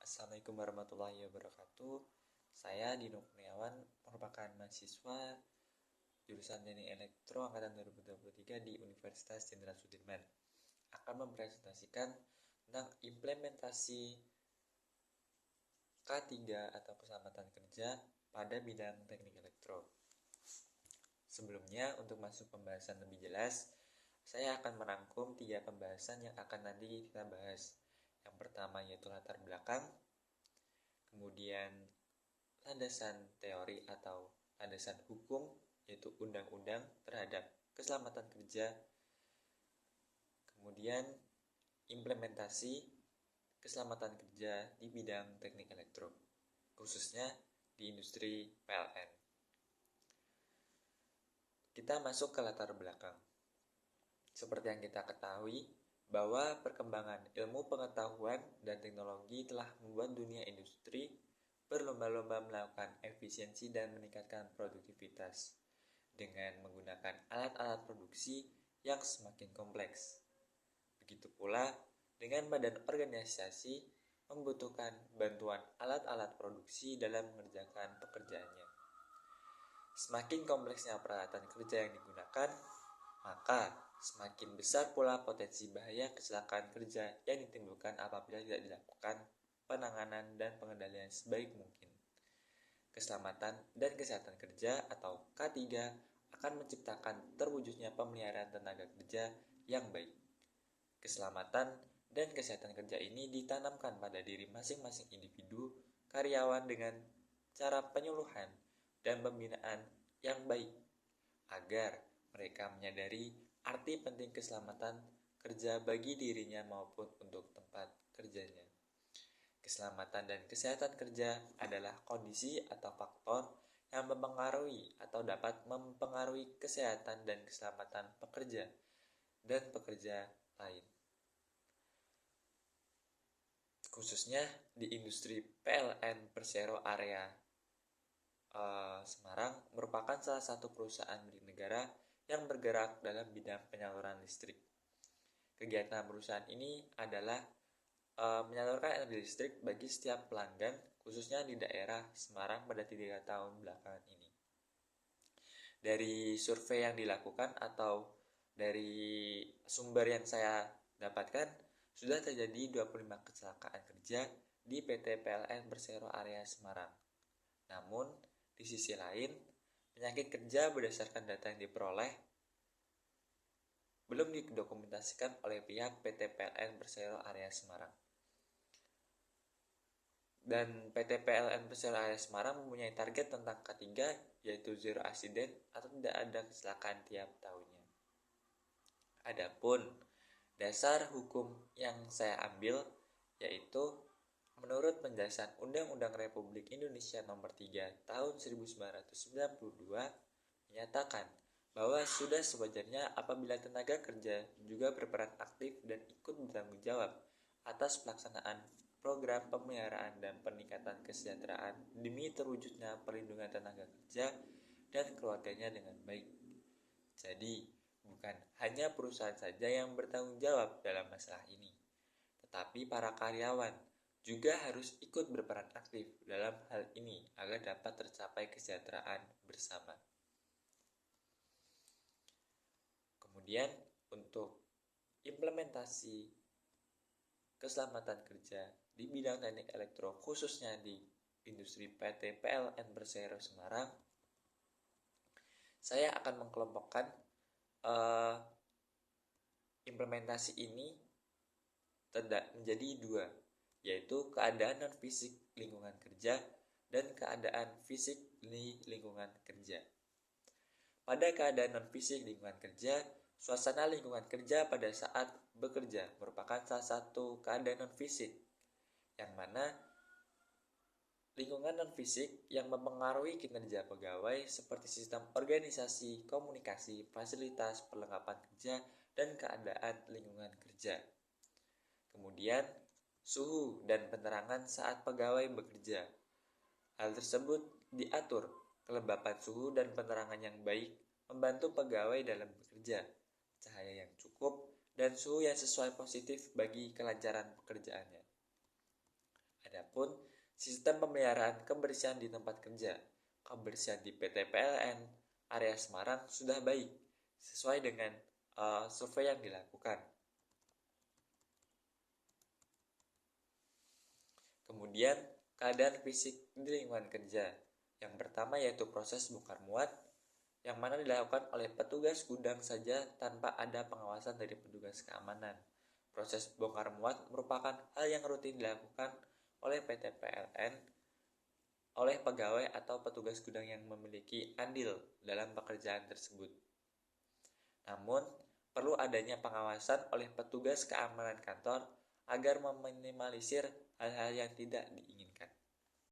Assalamualaikum warahmatullahi wabarakatuh. Saya Dino Kurniawan, merupakan mahasiswa jurusan Teknik Elektro angkatan 2023 di Universitas Jenderal Sudirman. Akan mempresentasikan tentang implementasi K3 atau keselamatan kerja pada bidang teknik elektro. Sebelumnya, untuk masuk pembahasan lebih jelas, saya akan merangkum 3 pembahasan yang akan nanti kita bahas. Yang pertama yaitu latar belakang, kemudian landasan teori atau landasan hukum, yaitu undang-undang terhadap keselamatan kerja, kemudian implementasi keselamatan kerja di bidang teknik elektro, khususnya di industri PLN. Kita masuk ke latar belakang. Seperti yang kita ketahui, bahwa perkembangan ilmu pengetahuan dan teknologi telah membuat dunia industri berlomba-lomba melakukan efisiensi dan meningkatkan produktivitas dengan menggunakan alat-alat produksi yang semakin kompleks. Begitu pula dengan badan organisasi membutuhkan bantuan alat-alat produksi dalam mengerjakan pekerjaannya. Semakin kompleksnya peralatan kerja yang digunakan, maka semakin besar pula potensi bahaya kecelakaan kerja yang ditimbulkan apabila tidak dilakukan penanganan dan pengendalian sebaik mungkin. Keselamatan dan kesehatan kerja atau K3 akan menciptakan terwujudnya pemeliharaan tenaga kerja yang baik. Keselamatan dan kesehatan kerja ini ditanamkan pada diri masing-masing individu karyawan dengan cara penyuluhan dan pembinaan yang baik agar mereka menyadari arti penting keselamatan kerja bagi dirinya maupun untuk tempat kerjanya. Keselamatan dan kesehatan kerja adalah kondisi atau faktor yang mempengaruhi atau dapat mempengaruhi kesehatan dan keselamatan pekerja dan pekerja lain. Khususnya di industri PLN Persero area Semarang merupakan salah satu perusahaan milik negara yang bergerak dalam bidang penyaluran listrik. Kegiatan perusahaan ini adalah menyalurkan energi listrik bagi setiap pelanggan, khususnya di daerah Semarang pada 3 tahun belakangan ini. Dari survei yang dilakukan atau dari sumber yang saya dapatkan, sudah terjadi 25 kecelakaan kerja di PT PLN Persero area Semarang. Namun, di sisi lain, penyakit kerja berdasarkan data yang diperoleh belum didokumentasikan oleh pihak PT PLN Persero area Semarang. Dan PT PLN Persero area Semarang mempunyai target tentang K3, yaitu zero accident atau tidak ada kecelakaan tiap tahunnya. Adapun dasar hukum yang saya ambil yaitu menurut penjelasan Undang-Undang Republik Indonesia Nomor 3 Tahun 1992 menyatakan bahwa sudah sewajarnya apabila tenaga kerja juga berperan aktif dan ikut bertanggung jawab atas pelaksanaan program pemeliharaan dan peningkatan kesejahteraan demi terwujudnya perlindungan tenaga kerja dan keluarganya dengan baik. Jadi, bukan hanya perusahaan saja yang bertanggung jawab dalam masalah ini, tetapi para karyawan juga harus ikut berperan aktif dalam hal ini agar dapat tercapai kesejahteraan bersama. Kemudian untuk implementasi keselamatan kerja di bidang teknik elektro, khususnya di industri PT PLN Persero Semarang, saya akan mengelompokkan implementasi ini menjadi 2, yaitu keadaan non-fisik lingkungan kerja dan keadaan fisik di lingkungan kerja. Pada keadaan non-fisik lingkungan kerja, suasana lingkungan kerja pada saat bekerja merupakan salah satu keadaan non-fisik, yang mana lingkungan non-fisik yang mempengaruhi kinerja pegawai seperti sistem organisasi, komunikasi, fasilitas, perlengkapan kerja, dan keadaan lingkungan kerja. Kemudian, suhu dan penerangan saat pegawai bekerja. Hal tersebut diatur kelembapan suhu dan penerangan yang baik membantu pegawai dalam bekerja, cahaya yang cukup, dan suhu yang sesuai positif bagi kelancaran pekerjaannya. Adapun sistem pemeliharaan kebersihan di tempat kerja, kebersihan di PT PLN area Semarang sudah baik sesuai dengan survei yang dilakukan. Kemudian, keadaan fisik di lingkungan kerja. Yang pertama yaitu proses bongkar muat, yang mana dilakukan oleh petugas gudang saja tanpa ada pengawasan dari petugas keamanan. Proses bongkar muat merupakan hal yang rutin dilakukan oleh PT PLN oleh pegawai atau petugas gudang yang memiliki andil dalam pekerjaan tersebut. Namun, perlu adanya pengawasan oleh petugas keamanan kantor agar meminimalisir hal-hal yang tidak diinginkan.